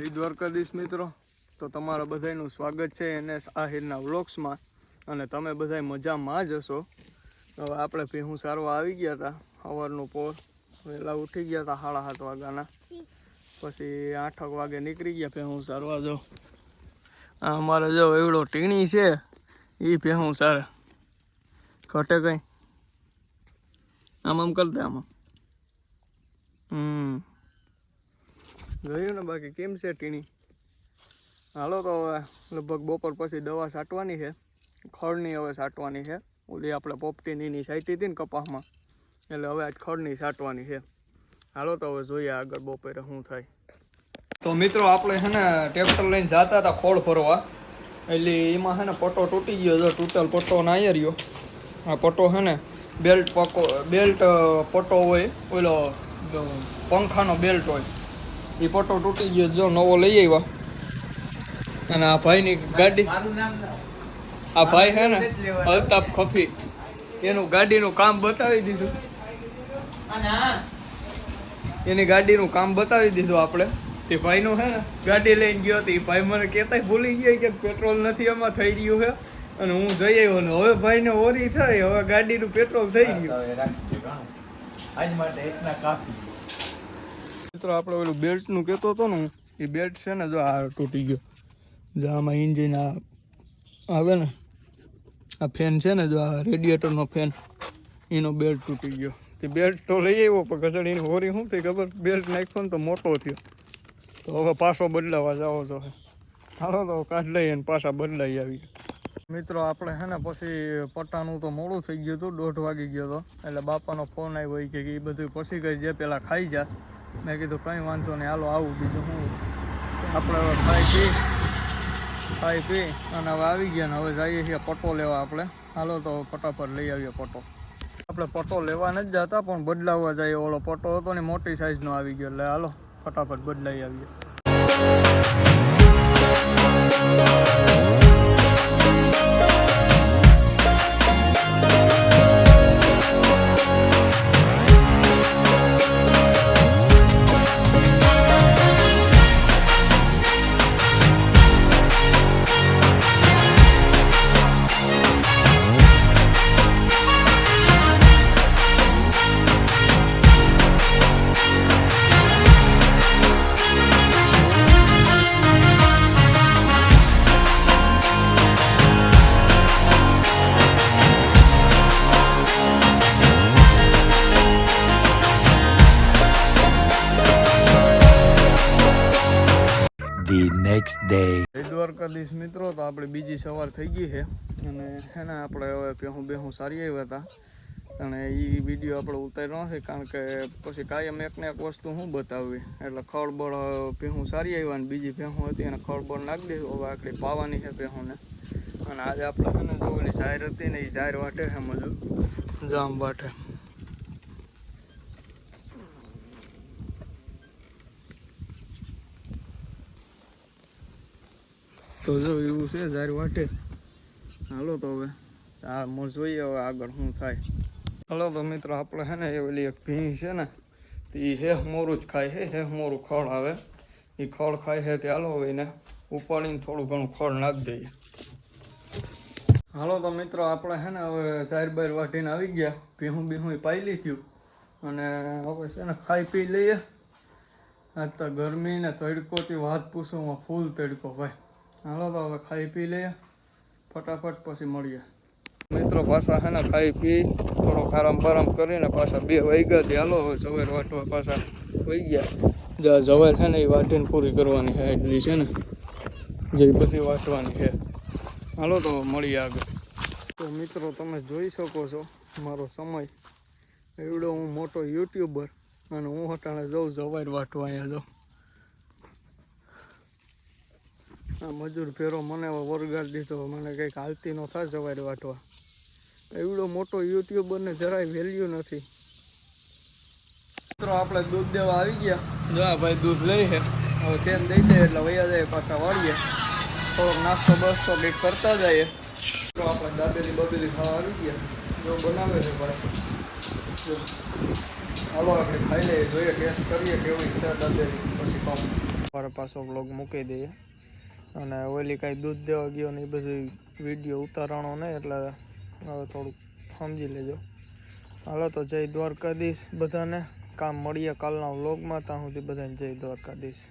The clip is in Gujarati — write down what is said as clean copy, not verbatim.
જય દ્વારકાધીશ મિત્રો, તો તમારા બધાનું સ્વાગત છે NS આહિરના વ્લોગ્સમાં. અને તમે બધા મજામાં જ હશો. હવે આપણે ભેહું સારવા આવી ગયા હતા. સવારનું પોર વહેલા ઉઠી ગયા હતા 7:30 વાગ્યાના. પછી 8 વાગે નીકળી ગયા ભેહું સારવા. જો આ અમારે જો એવડો ટીણી છે, એ ભેહું સારે ઘટે કંઈ આમ કરતા આમાં જોયું ને. બાકી કેમ છે ટીણી? હાલો તો હવે લગભગ બપોર પછી દવા છાંટવાની છે, ખડની હવે છાંટવાની છે. ઓલી આપણે પોપટીની છાંટી હતી ને કપાસમાં, એટલે હવે આજ ખડની છાંટવાની છે. હાલો તો હવે જોઈએ આગળ બપોરે શું થાય. તો મિત્રો આપણે છે ને ટ્રેક્ટર લઈને જતા હતા ખોળ ભરવા, એટલે એમાં છે ને પટ્ટો તૂટી ગયો. જો તૂટેલ પટ્ટો ના આવી રહ્યો. આ પટ્ટો છે ને બેલ્ટ પટ્ટો હોય, ઓલો પંખાનો બેલ્ટ હોય, એ પટ્ટો તૂટી ગયો. જો નવો લઈ આવ્યા. અને આ ભાઈની ગાડી, આ ભાઈ છે ને અલ્તાફ ખફી, એનું ગાડીનું કામ બતાવી દીધું. એની ગાડીનું કામ બતાવી દીધું આપણે. તે ભાઈનું છે ને ગાડી લઈને ગયો હતો. એ ભાઈ મને કહેતા ભૂલી ગયા કે પેટ્રોલ નથી એમાં થઈ રહ્યું છે. અને હું જઈ આવ્યો ને હવે ભાઈને ઓરી થઈ, હવે ગાડીનું પેટ્રોલ થઈ ગયું. મિત્રો આપણે ઓલું બેલ્ટનું કહેતો હતો ને, એ બેલ્ટ છે ને જો આ તૂટી ગયો. જો આમાં ઇન્જિન આવે ને, આ ફેન છે ને, જો આ રેડિયેટરનો ફેન, એનો બેલ્ટ તૂટી ગયો. તે બેલ્ટ તો લઈ આવ્યો, પણ ગજડીની હોરી શું થઈ ખબર, બેલ્ટ નાખ્યો ને તો મોટો થયો. તો હવે પાછો બદલાવા જાવો તો હાલો તો કાઢ લઈએ ને પાછા બદલાઈ આવી. મિત્રો આપણે છે ને પછી પટ્ટાનું તો મોડું થઈ ગયું હતું, 1:30 વાગી ગયો હતો. એટલે બાપાનો ફોન આવ્યો કે એ બધું પછી ગઈ જે પહેલાં ખાઈ જા. મેં કીધું કંઈ વાંધો નહીં, હાલો આવું. બીજું શું, આપણે હવે ખાઈ પી અને હવે આવી ગયા ને હવે જઈએ છીએ પટ્ટો લેવા આપણે. હાલો તો ફટાફટ લઈ આવીએ પટ્ટો. આપણે પટ્ટો લેવા નથી જતા, પણ બદલાવવા જઈએ. ઓલો પટ્ટો હતો ને મોટી સાઈઝનો આવી ગયો, એટલે હાલો ફટાફટ બદલાઈ આવીએ. Next day. જય દ્વારકાધીશ મિત્રો, તો આપણે બીજી સવાર થઈ ગઈ છે. અને એને આપણે હવે ભેહું સારી આવ્યા હતા. અને એ વિડીયો આપણે ઉતાર્યો નથી, કારણ કે પછી કાયમ એકને એક વસ્તુ શું બતાવવી. એટલે ખળબળ ભેહું સારી આવ્યા ને બીજી ભેહું હતી એને ખળબળ નાખી દીધું. હવે આખરી પાવાની છે ભેહુંને. અને આજે આપણે છે ને જો ઓલી જાહેર હતી ને, એ જાહેર વાટે છે મજૂર જામ વાટે. તો જો એવું છે જાહેર વાટે. હાલો તો હવે આ જોઈએ હવે આગળ શું થાય. હાલો તો મિત્રો આપણે છે ને એ ઓલી એક ભીં છે ને, તો એ હેહ મોરું જ ખાય છે. હેહ મોરું ખડ આવે, એ ખડ ખાય છે. તે હાલો હવે એને ઉપાડીને થોડું ઘણું ખડ નાખી દઈએ. હાલો તો મિત્રો આપણે છે ને હવે જાહેર બાર વાટીને આવી ગયા. ભીહું પાઈ લીધું અને હવે છે ને ખાઈ પી લઈએ. આજ તો ગરમી ને તડકોથી વાત પૂછવામાં ફૂલ તડકો ભાઈ. હાલો તો હવે ખાઈ પી લઈએ ફટાફટ, પછી મળીએ. મિત્રો પાછા છે ને ખાઈ પી થોડોક આરામ કરીને પાછા 2 વાગ્યા હતી. હાલો હવે જવાર વાટવા પાછા વહી ગયા. જ્યાં જવાર છે ને એ વાટીને પૂરી કરવાની છે, એટલી છે ને જે બધી વાટવાની છે. હાલો તો મળીએ આગળ. તો મિત્રો તમે જોઈ શકો છો મારો સમય એવડો, હું મોટો યુટ્યુબર અને હું હટાણે જઉં જવાર વાટવા. અહીંયા જાઉં આ મજૂર ફેરો મને વરગાડી દીધો. મને કંઈક હાલતી ન થાય જવાર વાટવા. એવડો મોટો યુટ્યુબરને જરાય વેલ્યુ નથી. મિત્રો આપણે દૂધ દેવા આવી ગયા. જો આ ભાઈ દૂધ લઈ છે, હવે તેમ દઈ દે એટલે વૈયા જાય પાછા વાળીએ. થોડોક નાસ્તો બસ્તો કંઈક કરતા જઈએ. તો આપણે દાબેલી ખાવા આવી ગયા. જો બનાવે છે ભાઈ. હાલો આપણે ખાઈ લઈએ, જોઈએ ટેસ્ટ કરીએ કેવી છે દાબેલી, પછી ખાવું. મારે પાછો બ્લોગ મૂકી દઈએ. અને ઓલી કાંઈ દૂધ દેવા ગયો ને એ બધું વિડીયો ઉતારવાનો નહીં, એટલે હવે થોડુંક સમજી લેજો. હાલો તો જય દ્વારકાધીશ બધાને. કામ મળીએ કાલના વ્લોગમાં. ત્યાં સુધી બધાને જય દ્વારકાધીશ.